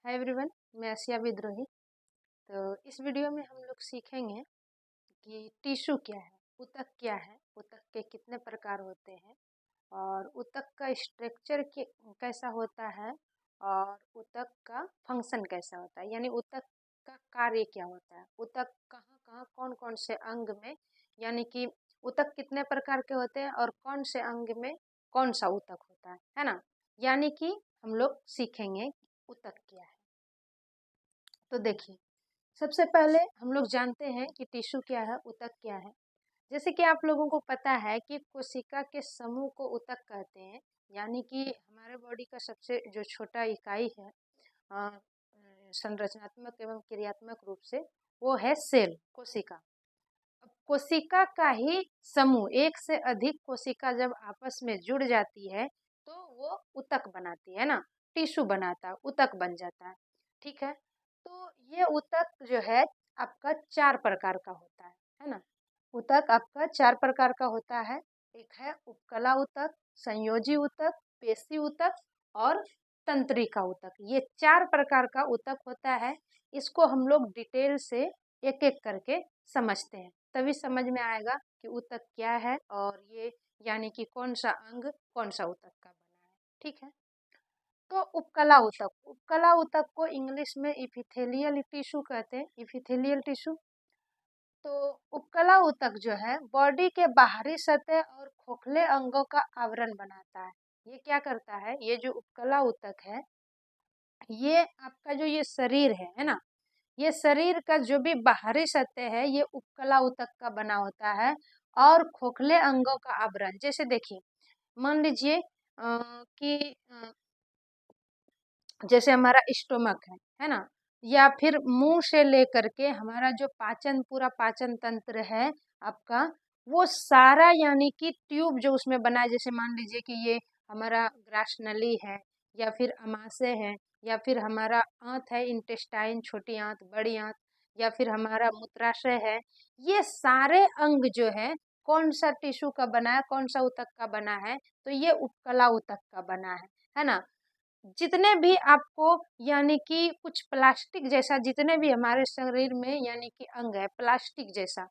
Hi everyone, मैं आसिया विद्रोही। तो इस वीडियो में हम लोग सीखेंगे कि टिश्यू क्या है, ऊतक क्या है, ऊतक के कितने प्रकार होते हैं और ऊतक का स्ट्रक्चर कैसा होता है और ऊतक का फंक्शन कैसा होता है, यानी ऊतक का कार्य क्या होता है, ऊतक कहाँ कहाँ कौन कौन से अंग में, यानी कि ऊतक कितने प्रकार के होते हैं और कौन से अंग में कौन सा ऊतक होता है ना। यानी कि हम लोग सीखेंगे ऊतक क्या है। तो देखिए, सबसे पहले हम लोग जानते हैं कि टिश्यू क्या है, ऊतक क्या है। जैसे कि आप लोगों को पता है कि कोशिका के समूह को ऊतक कहते हैं, यानी कि हमारे बॉडी का सबसे जो छोटा इकाई है अ, संरचनात्मक एवं क्रियात्मक रूप से, वो है सेल, कोशिका। अब कोशिका का ही समूह, एक से अधिक कोशिका जब आपस में जुड़ जाती है तो वो ऊतक बनाती है ना, टिश्यू बनाता है, ऊतक बन जाता है। ठीक है, तो ये ऊतक जो है आपका 4 प्रकार का होता है ना। ऊतक आपका 4 प्रकार का होता है। एक है उपकला ऊतक, संयोजी ऊतक, पेशी ऊतक और तंत्रिका ऊतक। ये 4 प्रकार का ऊतक होता है। इसको हम लोग डिटेल से एक एक करके समझते हैं, तभी समझ में आएगा कि ऊतक क्या है और ये यानी कि कौन सा अंग कौन सा ऊतक का बना है। ठीक है, तो उपकला ऊतक, उपकला ऊतक को इंग्लिश में इपिथेलियल टिश्यू कहते हैं, इपिथेलियल टिश्यू। तो उपकला ऊतक जो है बॉडी के बाहरी सतह और खोखले अंगों का आवरण बनाता है। ये क्या करता है, ये जो उपकला ऊतक है, ये आपका जो ये शरीर है ना, ये शरीर का जो भी बाहरी सतह है ये उपकला ऊतक का बना होता है और खोखले अंगों का आवरण। जैसे देखिए, मान लीजिए कि जैसे हमारा स्टोमक है ना, या फिर मुंह से लेकर के हमारा जो पाचन, पूरा पाचन तंत्र है आपका, वो सारा यानी कि ट्यूब जो उसमें बना है। जैसे मान लीजिए कि ये हमारा ग्रास नली है, या फिर अमाशय है, या फिर हमारा आंत है, इंटेस्टाइन, छोटी आंत, बड़ी आंत, या फिर हमारा मूत्राशय है। ये सारे अंग जो है कौन सा टिश्यू का बना है, कौन सा ऊतक का बना है, तो ये उपकला ऊतक का बना है ना। जितने भी आपको यानी कि कुछ प्लास्टिक जैसा, जितने भी हमारे शरीर में यानी कि अंग है प्लास्टिक जैसा,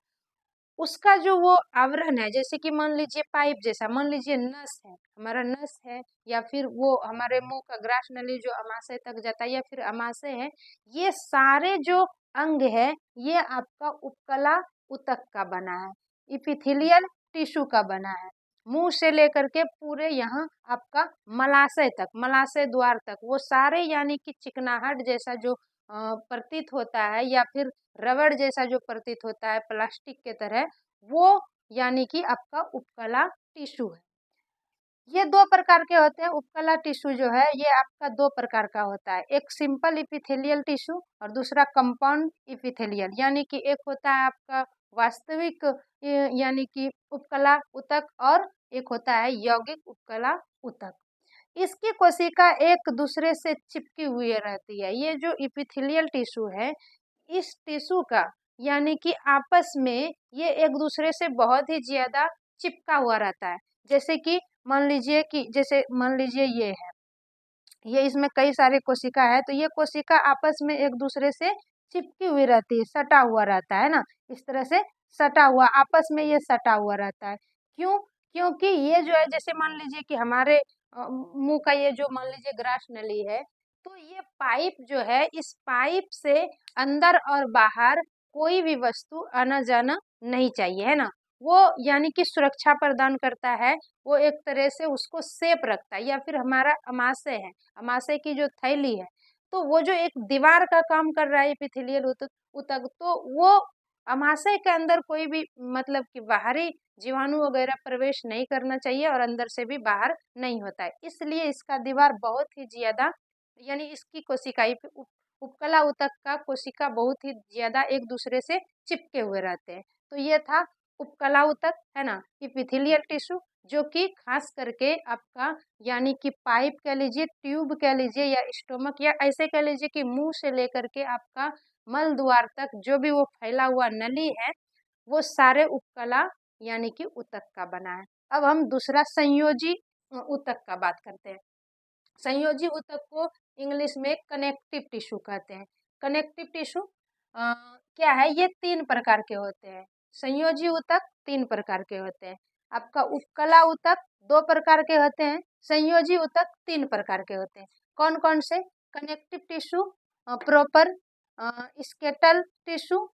उसका जो वो आवरण है, जैसे कि मान लीजिए पाइप जैसा, मान लीजिए नस है, हमारा नस है, या फिर वो हमारे मुंह का ग्रास नली जो अमाशय तक जाता है, या फिर अमाशय है, ये सारे जो अंग है ये आपका उपकला ऊतक का बना है, इपिथेलियल टिश्यू का बना है। मुंह से लेकर के पूरे यहाँ आपका मलाशय तक, मलाशय द्वार तक, वो सारे यानी कि चिकनाहट जैसा जो प्रतीत होता है, या फिर रबड़ जैसा जो प्रतीत होता है प्लास्टिक के तरह, वो यानी कि आपका उपकला टिश्यू है। ये 2 प्रकार के होते हैं। उपकला टिश्यू जो है ये आपका 2 प्रकार का होता है, एक सिंपल इपिथेलियल टिश्यू और दूसरा कंपाउंड इपिथेलियल, यानी कि एक होता है आपका वास्तविक यानी कि उपकला ऊतक, और एक होता है यौगिक उपकला ऊतक। इसकी कोशिका एक दूसरे से चिपकी हुई रहती है। ये जो इपिथेलियल टिश्यू है, इस टिश्यू का यानी कि आपस में ये एक दूसरे से बहुत ही ज्यादा चिपका हुआ रहता है। जैसे कि मान लीजिए कि जैसे मान लीजिए ये है, ये इसमें कई सारे कोशिका है, तो ये कोशिका आपस में एक दूसरे से चिपकी हुई रहती है, सटा हुआ रहता है ना, इस तरह से सटा हुआ, आपस में ये सटा हुआ रहता है। क्यों? क्योंकि ये जो है, जैसे मान लीजिए कि हमारे मुंह का ये जो मान लीजिए ग्रास नली है, तो ये पाइप जो है, इस पाइप से अंदर और बाहर कोई भी वस्तु आना जाना नहीं चाहिए, है ना। वो यानी कि सुरक्षा प्रदान करता है, वो एक तरह से उसको सेफ रखता है। या फिर हमारा अमाशय है, अमाशय की जो थैली है, तो वो जो एक दीवार का काम कर रहा है एपिथेलियल ऊतक ऊतक, तो वो अमाशय के अंदर कोई भी मतलब कि बाहरी जीवाणु वगैरह प्रवेश नहीं करना चाहिए और अंदर से भी बाहर नहीं होता है, इसलिए इसका दीवार बहुत ही ज्यादा, यानी इसकी कोशिका उपकला ऊतक का कोशिका बहुत ही ज्यादा एक दूसरे से चिपके हुए रहते हैं। तो ये था उपकला ऊतक, है ना, इपिथेलियल टिश्यू, जो कि खास करके आपका यानी कि पाइप कह लीजिए, ट्यूब कह लीजिए, या स्टोमक, या ऐसे कह लीजिए कि मुंह से लेकर के आपका मल द्वार तक जो भी वो फैला हुआ नली है, वो सारे उपकला यानी कि ऊतक का बना है। अब हम दूसरा संयोजी ऊतक का बात करते हैं। संयोजी ऊतक को इंग्लिश में कनेक्टिव टिश्यू कहते हैं। कनेक्टिव टिश्यू क्या है, ये 3 प्रकार के होते हैं। संयोजी ऊतक 3 प्रकार के होते हैं। आपका उपकला ऊतक 2 प्रकार के होते हैं। संयोजी ऊतक 3 प्रकार के होते हैं। कौन कौन से? Connective tissue, proper skeletal tissue,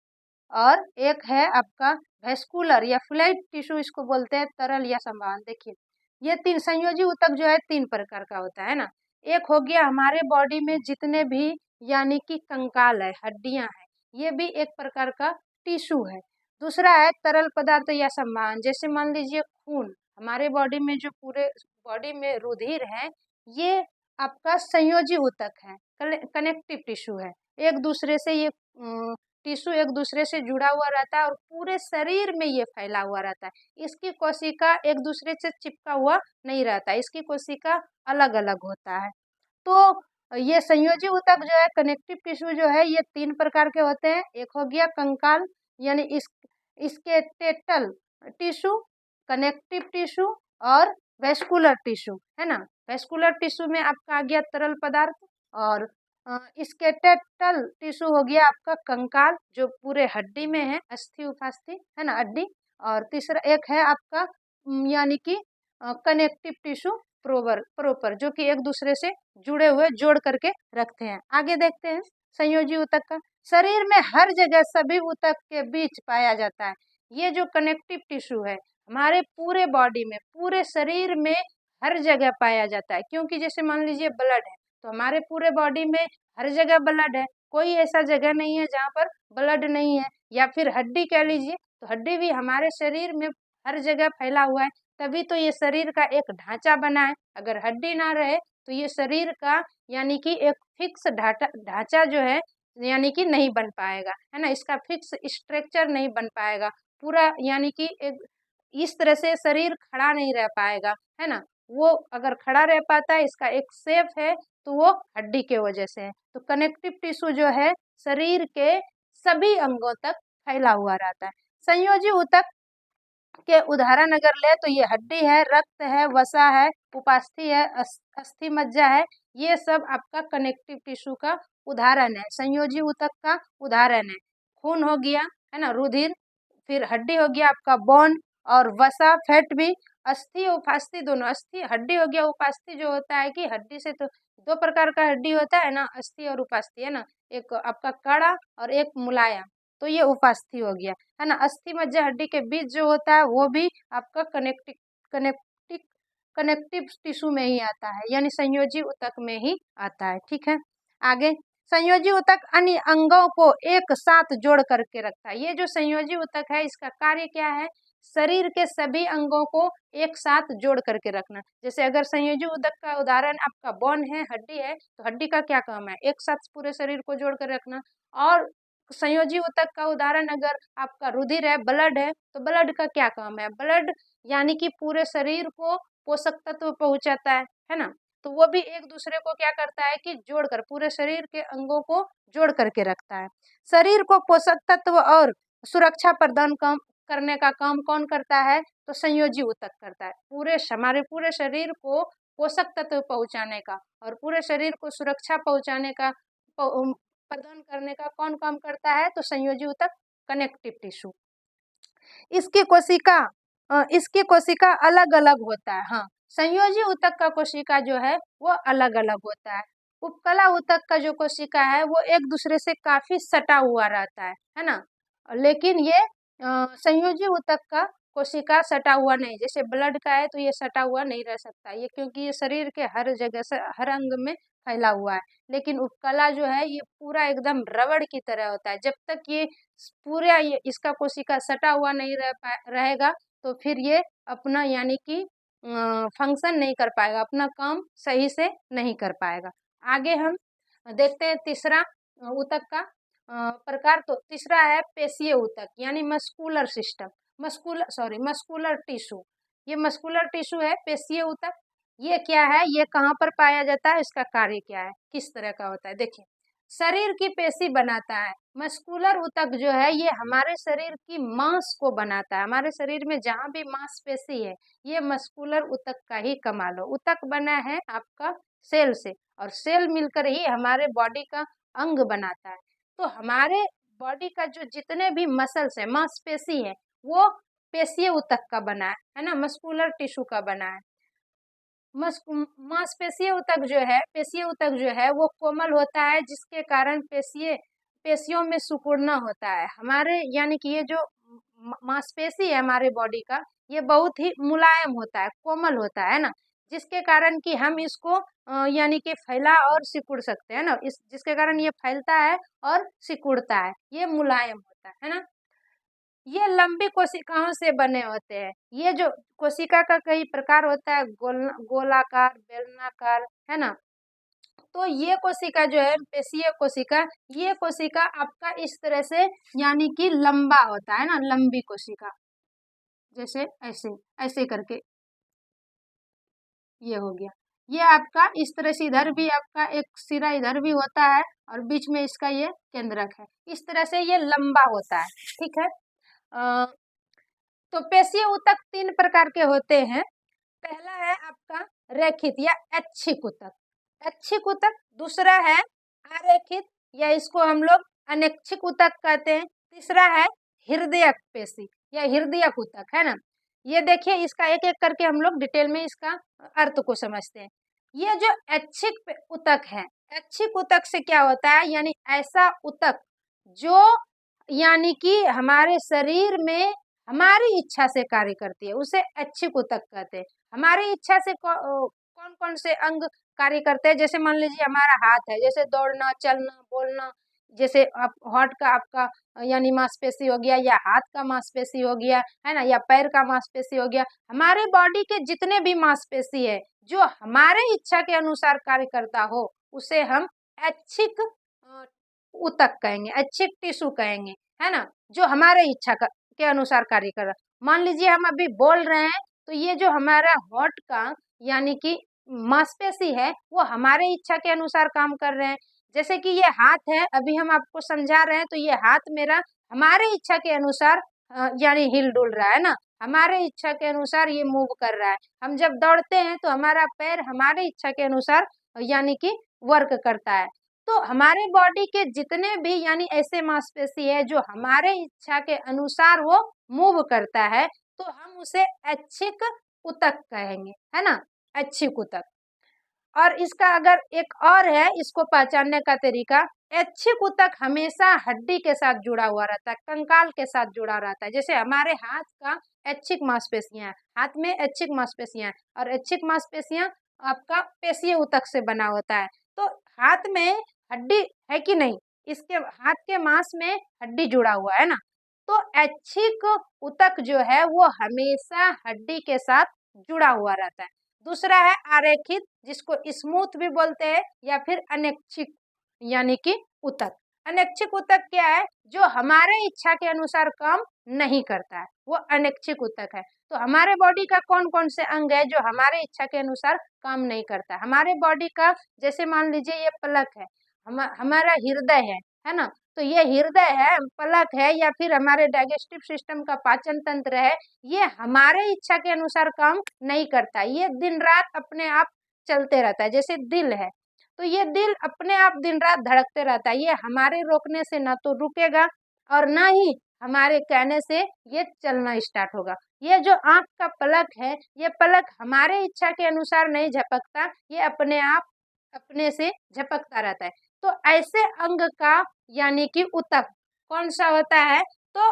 और एक है आपका वेस्कुलर या फ्लूइड टिश्यू, इसको बोलते हैं तरल या संवाहन। देखिए ये 3 संयोजी ऊतक जो है 3 प्रकार का होता है ना। एक हो गया हमारे बॉडी में जितने भी यानी कि कंकाल है, हड्डियां हैं, ये भी एक प्रकार का टिश्यू है। दूसरा है तरल पदार्थ या संवाहन, जैसे मान लीजिए खून, हमारे बॉडी में जो पूरे बॉडी में रुधिर है, ये आपका संयोजी ऊतक है, कनेक्टिव टिश्यू है। एक दूसरे से ये टिश्यू एक दूसरे से जुड़ा हुआ रहता है और पूरे शरीर में ये फैला हुआ रहता है। इसकी कोशिका एक दूसरे से चिपका हुआ नहीं रहता है, इसकी कोशिका अलग अलग होता है। तो ये संयोजी ऊतक जो है, कनेक्टिव टिश्यू जो है, ये 3 प्रकार के होते हैं। एक हो गया कंकाल यानी इसके टेटल टिश्यू, कनेक्टिव टिश्यू और वेस्कुलर टिश्यू, है ना। वेस्कुलर टिश्यू में आपका आ गया तरल पदार्थ, और स्केलेटल टिश्यू हो गया आपका कंकाल जो पूरे हड्डी में है, अस्थि उपास्थि, है ना, हड्डी। और तीसरा एक है आपका यानी कि कनेक्टिव टिश्यू प्रोपर, जो कि एक दूसरे से जुड़े हुए जोड़ करके रखते हैं। आगे देखते हैं संयोजी ऊतक का। शरीर में हर जगह सभी ऊतक के बीच पाया जाता है। ये जो कनेक्टिव टिश्यू है हमारे पूरे बॉडी में, पूरे शरीर में हर जगह पाया जाता है। क्योंकि जैसे मान लीजिए ब्लड है, तो हमारे पूरे बॉडी में हर जगह ब्लड है, कोई ऐसा जगह नहीं है जहाँ पर ब्लड नहीं है। या फिर हड्डी कह लीजिए, तो हड्डी भी हमारे शरीर में हर जगह फैला हुआ है, तभी तो ये शरीर का एक ढांचा बना है। अगर हड्डी ना रहे तो ये शरीर का यानी कि एक फिक्स ढांचा जो है यानी कि नहीं बन पाएगा, है ना, इसका फिक्स स्ट्रक्चर नहीं बन पाएगा पूरा, यानी कि एक इस तरह से शरीर खड़ा नहीं रह पाएगा, है ना। वो अगर खड़ा रह पाता है, इसका एक शेप है, तो वो हड्डी के वजह से है। तो कनेक्टिव टिश्यू जो है शरीर के सभी अंगों तक फैला हुआ रहता है। संयोजी ऊतक के उदाहरण अगर ले तो ये हड्डी है, रक्त है, वसा है, उपास्थि है, अस्थि मज्जा है, ये सब आपका कनेक्टिव टिश्यू का उदाहरण है, संयोजी ऊतक का उदाहरण है। खून हो गया, है ना, रुधिर, फिर हड्डी हो गया आपका बोन, और वसा फैट भी, अस्थि उपास्थि दोनों, अस्थि हड्डी हो गया, उपास्थि जो होता है कि हड्डी से तो 2 प्रकार का हड्डी होता है ना, अस्थि और उपास्थि, है ना, एक आपका कड़ा और एक मुलायम, तो ये उपास्थि हो गया, है ना। अस्थि मज्जा हड्डी के बीच जो होता है वो भी आपका कनेक्टिव कनेक्टिव टिश्यू में ही आता है, यानी संयोजी ऊतक में ही आता है। ठीक है, आगे संयोजी ऊतक अन्य अंगों को एक साथ जोड़ करके रखता है। ये जो संयोजी ऊतक है इसका कार्य क्या है? शरीर के सभी अंगों को एक साथ जोड़ करके रखना। जैसे अगर संयोजी ऊतक का उदाहरण आपका बोन है, हड्डी है, तो हड्डी का क्या काम है? एक साथ पूरे शरीर को जोड़ कर रखना। और संयोजी ऊतक का उदाहरण अगर आपका रुधिर है, ब्लड है, तो ब्लड का क्या काम है? ब्लड यानी कि पूरे शरीर को पोषक तत्व पहुंचाता है ना। तो वो भी एक दूसरे को क्या करता है कि जोड़कर पूरे शरीर के अंगों को जोड़ करके रखता है। शरीर को पोषक तत्व और सुरक्षा प्रदान करने का काम कौन करता है? तो संयोजी ऊतक करता है। हमारे पूरे शरीर को पोषक तत्व पहुंचाने का और पूरे शरीर को सुरक्षा पहुंचाने का प्रदान करने का कौन काम करता है? तो संयोजी ऊतक, कनेक्टिव टिश्यू। इसकी कोशिका अलग अलग होता है। हाँ, संयोजी ऊतक का कोशिका जो है वो अलग अलग होता है। उपकला ऊतक का जो कोशिका है वो एक दूसरे से काफी सटा हुआ रहता है ना। लेकिन ये संयोजी ऊतक का कोशिका सटा हुआ नहीं, जैसे ब्लड का है तो ये सटा हुआ नहीं रह सकता, ये क्योंकि ये शरीर के हर जगह से हर अंग में फैला हुआ है। लेकिन उपकला जो है ये पूरा एकदम रबड़ की तरह होता है। जब तक ये पूरा इसका कोशिका सटा हुआ नहीं रहेगा तो फिर ये अपना यानी कि फंक्शन नहीं कर पाएगा, अपना काम सही से नहीं कर पाएगा। आगे हम देखते हैं तीसरा ऊतक का प्रकार। तो तीसरा है पेशीय ऊतक यानी मस्कुलर सिस्टम, मस्कुलर टिश्यू। ये मस्कुलर टिश्यू है, पेशीय ऊतक। ये क्या है? ये कहाँ पर पाया जाता है? इसका कार्य क्या है, किस तरह का होता है? देखिए, शरीर की पेशी बनाता है। मस्कुलर ऊतक जो है ये हमारे शरीर की मांस को बनाता है। हमारे शरीर में जहाँ भी मांसपेशी है ये मस्कुलर ऊतक का ही कमाल हो। ऊतक बना है आपका सेल से, और सेल मिलकर ही हमारे बॉडी का अंग बनाता है। तो हमारे बॉडी का जो जितने भी मसल्स है, मांसपेशी है, वो पेशीय ऊतक का बना है ना, मस्कुलर टिश्यू का बना है। मांसपेशीय ऊतक जो है, पेशीय ऊतक जो है वो कोमल होता है, जिसके कारण पेशियों में सिकुड़ना होता है। हमारे यानी कि ये जो मांसपेशी है हमारे बॉडी का, ये बहुत ही मुलायम होता है, कोमल होता है ना, जिसके कारण कि हम इसको यानी कि फैला और सिकुड़ सकते हैं ना, इस जिसके कारण ये फैलता है और सिकुड़ता है, ये मुलायम होता है ना। ये लंबी कोशिकाओं से बने होते हैं। ये जो कोशिका का कई प्रकार होता है, गोलाकार, बेलनाकार, है ना। तो ये कोशिका जो है पेशीय कोशिका, ये कोशिका आपका इस तरह से यानी कि लंबा होता है ना, लंबी कोशिका, जैसे ऐसे ऐसे करके ये हो गया। ये आपका इस तरह से इधर भी आपका एक सिरा इधर भी होता है और बीच में इसका ये केंद्रक है, इस तरह से ये लंबा होता है। ठीक है। तो पेशीय ऊतक 3 प्रकार के होते हैं। पहला है आपका रेखित या ऐच्छिक ऊतक, ऐच्छिक ऊतक। दूसरा है अरेखित या इसको हम लोग अनैच्छिक ऊतक कहते हैं। तीसरा है हृदयक पेशी या हृदयक ऊतक, है ना। ये देखिए, इसका एक एक करके हम लोग डिटेल में इसका अर्थ को समझते हैं। ये जो ऐच्छिक ऊतक है, ऐच्छिक ऊतक से क्या होता है, यानी ऐसा ऊतक जो यानी कि हमारे शरीर में हमारी इच्छा से कार्य करती है, उसे ऐच्छिक ऊतक कहते हैं। हमारी इच्छा से कौन कौन से अंग कार्य करते हैं, जैसे मान लीजिए हमारा हाथ है, जैसे दौड़ना, चलना, बोलना, जैसे आप हार्ट का आपका यानी मांसपेशी हो गया, या हाथ का मांसपेशी हो गया, है ना, या पैर का मांसपेशी हो गया। हमारे बॉडी के जितने भी मांसपेशी है जो हमारे इच्छा के अनुसार कार्य करता हो, उसे हम ऐच्छिक ऊतक कहेंगे, ऐच्छिक टिश्यू कहेंगे, है ना, जो हमारे इच्छा के अनुसार कार्य कर रहा। मान लीजिए हम अभी बोल रहे हैं, तो ये जो हमारा हार्ट का यानी कि मांसपेशी है, वो हमारे इच्छा के अनुसार काम कर रहे हैं। जैसे कि ये हाथ है, अभी हम आपको समझा रहे हैं, तो ये हाथ मेरा हमारे इच्छा के अनुसार यानी हिल डुल रहा है ना, हमारे इच्छा के अनुसार ये मूव कर रहा है। हम जब दौड़ते हैं तो हमारा पैर हमारे इच्छा के अनुसार यानी कि वर्क करता है। तो हमारे बॉडी के जितने भी यानी ऐसे मांसपेशी है जो हमारे इच्छा के अनुसार वो मूव करता है, तो हम उसे ऐच्छिक ऊतक कहेंगे, है ना, ऐच्छिक ऊतक। और इसका अगर एक और है इसको पहचानने का तरीका, ऐच्छिक ऊतक हमेशा हड्डी के साथ जुड़ा हुआ रहता है, कंकाल के साथ जुड़ा रहता है। जैसे हमारे हाथ का ऐच्छिक मांसपेशियां, हाथ में ऐच्छिक मांसपेशियां, और ऐच्छिक मांसपेशियां आपका पेशीय ऊतक से बना होता है। तो हाथ में हड्डी है कि नहीं, इसके हाथ के मांस में हड्डी जुड़ा हुआ है ना। तो ऐच्छिक ऊतक जो है वो हमेशा हड्डी के साथ जुड़ा हुआ रहता है। दूसरा है आरेखित, जिसको स्मूथ भी बोलते हैं, या फिर अनैच्छिक यानी कि ऊतक। अनैच्छिक ऊतक क्या है, जो हमारे इच्छा के अनुसार काम नहीं करता है, वो अनैच्छिक ऊतक है। तो हमारे बॉडी का कौन कौन से अंग है जो हमारे इच्छा के अनुसार काम नहीं करता। हमारे बॉडी का जैसे मान लीजिए ये पलक है, हमारा हृदय है ना। तो ये हृदय है, पलक है, या फिर हमारे डाइजेस्टिव सिस्टम का पाचन तंत्र है, ये हमारे इच्छा के अनुसार काम नहीं करता। ये दिन रात अपने आप चलते रहता है। जैसे दिल है, तो ये दिल अपने आप दिन रात धड़कते रहता है, ये हमारे रोकने से ना तो रुकेगा और ना ही हमारे कहने से ये चलना स्टार्ट होगा। ये जो आंख का पलक है, ये पलक हमारे इच्छा के अनुसार नहीं झपकता, ये अपने आप अपने से झपकता रहता है। तो ऐसे अंग का यानी कि ऊतक कौन सा होता है, तो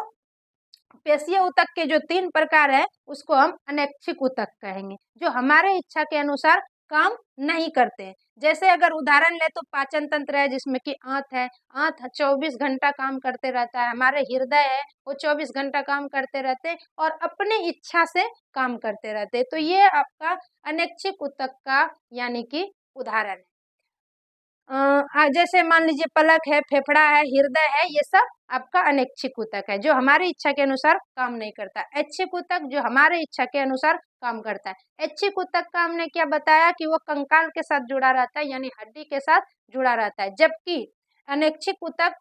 पेशीय ऊतक के जो 3 प्रकार है उसको हम अनैच्छिक ऊतक कहेंगे, जो हमारे इच्छा के अनुसार काम नहीं करते हैं। जैसे अगर उदाहरण ले तो पाचन तंत्र है, जिसमें कि आंत है, आंत 24 घंटा काम करते रहता है। हमारे हृदय है, वो 24 घंटा काम करते रहते हैं और अपनी इच्छा से काम करते रहते हैं। तो ये आपका अनैच्छिक ऊतक का यानी कि उदाहरण है। जैसे मान लीजिए पलक है, फेफड़ा है, हृदय है, ये सब आपका अनैच्छिक ऊतक है, जो हमारी इच्छा के अनुसार काम नहीं करता। ऐच्छिक ऊतक जो हमारे इच्छा के अनुसार काम करता है। ऐच्छिक ऊतक का हमने क्या बताया कि वो कंकाल के साथ जुड़ा रहता है, यानी हड्डी के साथ जुड़ा रहता है। जबकि अनैच्छिक ऊतक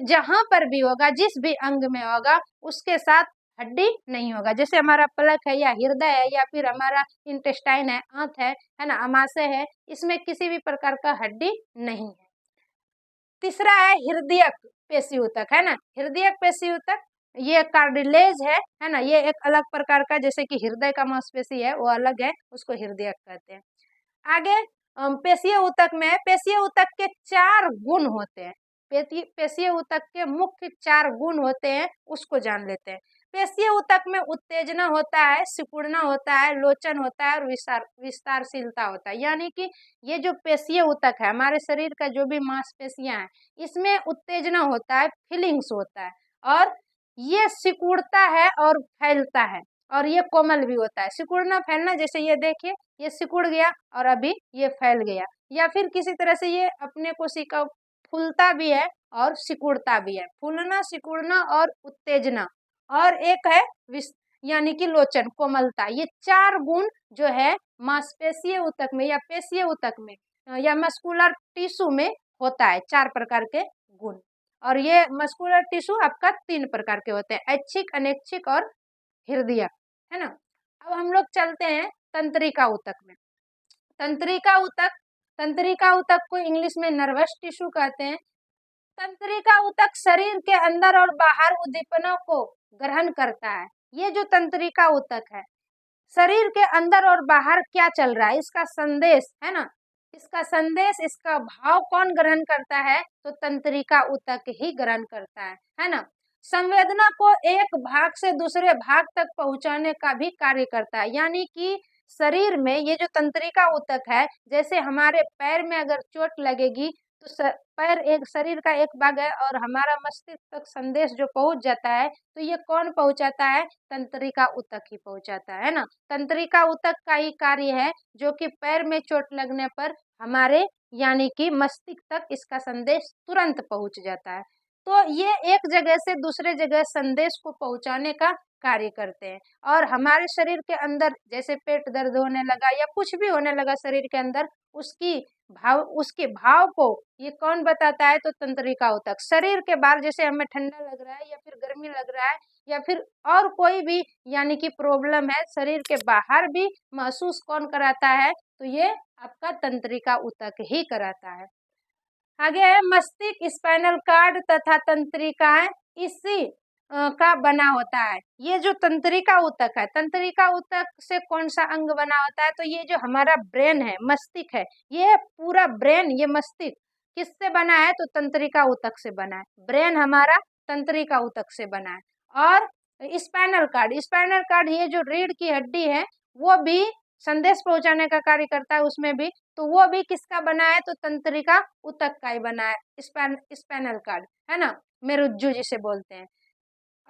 जहां पर भी होगा, जिस भी अंग में होगा, उसके साथ हड्डी नहीं होगा। जैसे हमारा पलक है या हृदय है या फिर हमारा इंटेस्टाइन है, आंत है ना, अमाशय है, इसमें किसी भी प्रकार का हड्डी नहीं है। तीसरा है हृदयक पेशी ऊतक, है ना। हृदयक पेशी ऊतक ये कार्टिलेज है ना, ये एक अलग प्रकार का, जैसे कि हृदय का मांसपेशी है वो अलग है, उसको हृदयक कहते हैं। आगे पेशीय ऊतक में, पेशीय ऊतक के 4 गुण होते हैं। पेशीय ऊतक के मुख्य 4 गुण होते हैं, उसको जान लेते हैं। पेशीय ऊतक में उत्तेजना होता है, सिकुड़ना होता है, लोचन होता है और विस्तारशीलता होता है। यानी कि ये जो पेशीय ऊतक है, हमारे शरीर का जो भी मांसपेशियां हैं, इसमें उत्तेजना होता है, फीलिंग्स होता है, और ये सिकुड़ता है और फैलता है, और ये कोमल भी होता है। सिकुड़ना फैलना, जैसे ये देखिए, ये सिकुड़ गया और अभी ये फैल गया, या फिर किसी तरह से ये अपने कोशिका फूलता भी है और सिकुड़ता भी है। फूलना, सिकुड़ना और उत्तेजना, और एक है यानी कि लोचन, कोमलता। ये 4 गुण जो है मांसपेशीय ऊतक में या पेशीय ऊतक में या मस्कुलर टिश्यू में होता है, 4 प्रकार के गुण। और ये मस्कुलर टिश्यू आपका 3 प्रकार के होते हैं, ऐच्छिक, अनैच्छिक और हृदयक, है ना। अब हम लोग चलते हैं तंत्रिका ऊतक में। तंत्रिका ऊतक, तंत्रिका ऊतक को इंग्लिश में नर्वस टिश्यू कहते हैं। तंत्रिका ऊतक शरीर के अंदर और बाहर उद्दीपनों को ग्रहण करता है। ये जो तंत्रिका ऊतक है, शरीर के अंदर और बाहर क्या चल रहा है, इसका संदेश, है ना, इसका संदेश, इसका भाव कौन ग्रहण करता है, तो तंत्रिका ऊतक ही ग्रहण करता है ना। संवेदना को एक भाग से दूसरे भाग तक पहुंचाने का भी कार्य करता है। यानी कि शरीर में ये जो तंत्रिका ऊतक है, जैसे हमारे पैर में अगर चोट लगेगी तो पैर एक शरीर का एक भाग है, और हमारा मस्तिष्क तक संदेश जो पहुंच जाता है, तो ये कौन पहुंचाता है, तंत्रिका ऊतक ही पहुंचाता है ना। तंत्रिका ऊतक का ही कार्य है जो कि पैर में चोट लगने पर हमारे यानी कि मस्तिष्क तक इसका संदेश तुरंत पहुंच जाता है। तो ये एक जगह से दूसरे जगह संदेश को पहुंचाने का कार्य करते हैं। और हमारे शरीर के अंदर जैसे पेट दर्द होने लगा या कुछ भी होने लगा शरीर के अंदर, उसके भाव को ये कौन बताता है, तो तंत्रिका ऊतक। शरीर के बाहर जैसे हमें ठंडा लग रहा है या फिर गर्मी लग रहा है या फिर और कोई भी यानी कि प्रॉब्लम है, शरीर के बाहर भी महसूस कौन कराता है, तो ये आपका तंत्रिका ऊतक ही कराता है। आगे है मस्तिष्क, स्पाइनल कार्ड तथा तंत्रिकाएं इसी का बना होता है। ये जो तंत्रिका ऊतक है, तंत्रिका ऊतक से कौन सा अंग बना होता है, तो ये जो हमारा ब्रेन है, मस्तिष्क है, ये पूरा ब्रेन, ये मस्तिष्क किससे बना है, तो तंत्रिका ऊतक से बना है। ब्रेन हमारा तंत्रिका ऊतक से बना है। और स्पाइनल कार्ड, स्पाइनल कार्ड ये जो रीढ़ की हड्डी है, वो भी संदेश पहुंचाने का कार्य करता है उसमें भी, तो वो भी किसका बना है, तो तंत्रिका ऊतक का ही बना है, स्पाइनल कार्ड, है ना, मेरुज्जु जिसे बोलते हैं।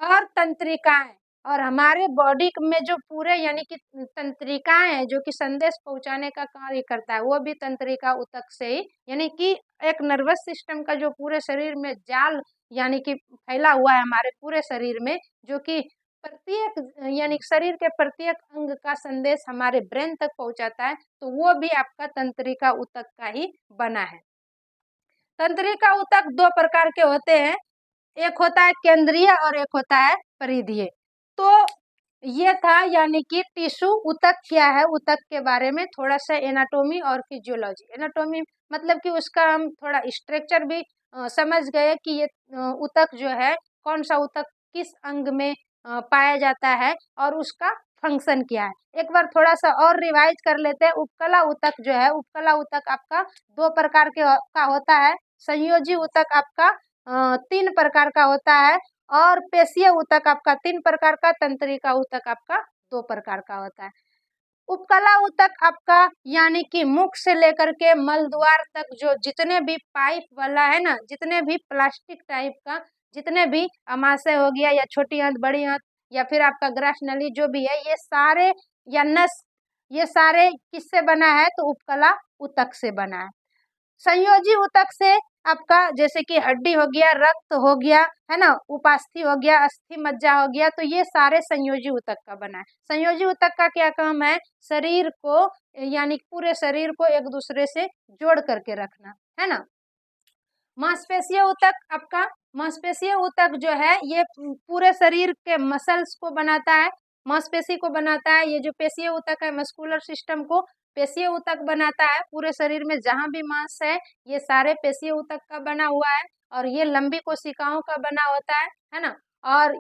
और तंत्रिकाएं, और हमारे बॉडी में जो पूरे यानी कि तंत्रिकाएं हैं जो कि संदेश पहुंचाने का कार्य करता है, वो भी तंत्रिका ऊतक से ही, यानी कि एक नर्वस सिस्टम का जो पूरे शरीर में जाल यानी कि फैला हुआ है हमारे पूरे शरीर में, जो कि प्रत्येक यानी शरीर के प्रत्येक अंग का संदेश हमारे ब्रेन तक पहुंचाता है, तो वो भी आपका तंत्रिका ऊतक का ही बना है। तंत्रिका ऊतक 2 प्रकार के होते हैं, एक होता है केंद्रीय और एक होता है परिधीय। तो ये था यानी कि टिश्यू। ऊतक क्या है, ऊतक के बारे में थोड़ा सा एनाटॉमी और फिजियोलॉजी। एनाटॉमी मतलब कि उसका हम थोड़ा स्ट्रक्चर भी समझ गए कि ये ऊतक जो है, कौन सा ऊतक किस अंग में पाया जाता है और उसका फंक्शन क्या है। एक बार थोड़ा सा और रिवाइज कर लेते हैं। उपकला ऊतक जो है, उपकला ऊतक आपका 2 प्रकार का होता है। संयोजी ऊतक आपका 3 प्रकार का होता है, और पेशीय ऊतक आपका 3 प्रकार का, तंत्रिका ऊतक आपका 2 प्रकार का होता है। उपकला ऊतक आपका यानी कि मुख से लेकर के मलद्वार तक जो जितने भी पाइप वाला है ना, जितने भी प्लास्टिक टाइप का, जितने भी अमाशय हो गया या छोटी आंत, बड़ी आंत, या फिर आपका ग्रास नली जो भी है, ये सारे या नस, ये सारे किससे बना है, तो उपकला ऊतक से बना है। संयोजी ऊतक से आपका जैसे कि हड्डी हो गया, रक्त हो गया, है ना, उपास्थि हो गया, अस्थि मज्जा हो गया, तो ये सारे संयोजी ऊतक का बना है। संयोजी ऊतक का क्या काम है, शरीर को यानी पूरे शरीर को एक दूसरे से जोड़ करके रखना, है ना। मांसपेशीय ऊतक आपका मांसपेशीय ऊतक जो है ये पूरे शरीर के मसल्स को बनाता है, मांसपेशी को बनाता है। ये जो पेशीय ऊतक है मस्कुलर सिस्टम को पेशीय ऊतक बनाता है। पूरे शरीर में जहां भी मांस है ये सारे पेशीय ऊतक का बना हुआ है और ये लंबी कोशिकाओं का बना होता है ना। और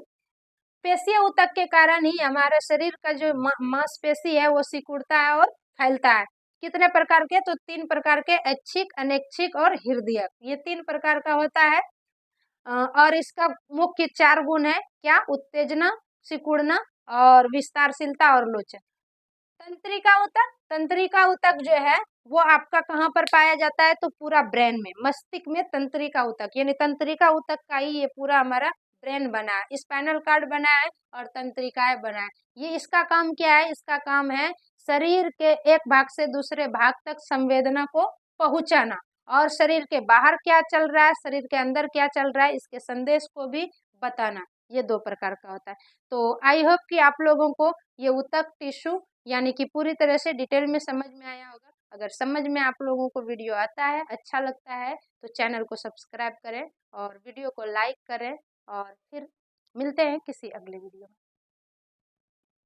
पेशीय ऊतक के कारण ही हमारे शरीर का जो मांसपेशी है वो सिकुड़ता है और फैलता है। कितने प्रकार के? तो 3 प्रकार के, ऐच्छिक, अनैच्छिक और हृदयक। ये 3 प्रकार का होता है। और इसका मुख्य 4 गुण है क्या? उत्तेजना, सिकुड़ना और विस्तारशीलता और लोचन। तंत्रिका ऊतक, तंत्रिका ऊतक जो है वो आपका कहाँ पर पाया जाता है? तो पूरा ब्रेन में, मस्तिष्क में तंत्रिका ऊतक, यानी तंत्रिका ऊतक का ही ये पूरा हमारा ब्रेन बना है, स्पाइनल कार्ड बना है और तंत्रिकाएं बना है। ये इसका काम क्या है? इसका काम है शरीर के एक भाग से दूसरे भाग तक संवेदना को पहुंचाना और शरीर के बाहर क्या चल रहा है, शरीर के अंदर क्या चल रहा है, इसके संदेश को भी बताना। ये 2 प्रकार का होता है। तो आई होप कि आप लोगों को ये ऊतक टिश्यू यानी कि पूरी तरह से डिटेल में समझ में आया होगा। अगर समझ में आप लोगों को वीडियो आता है, अच्छा लगता है तो चैनल को सब्सक्राइब करें और वीडियो को लाइक करें और फिर मिलते हैं किसी अगले वीडियो में।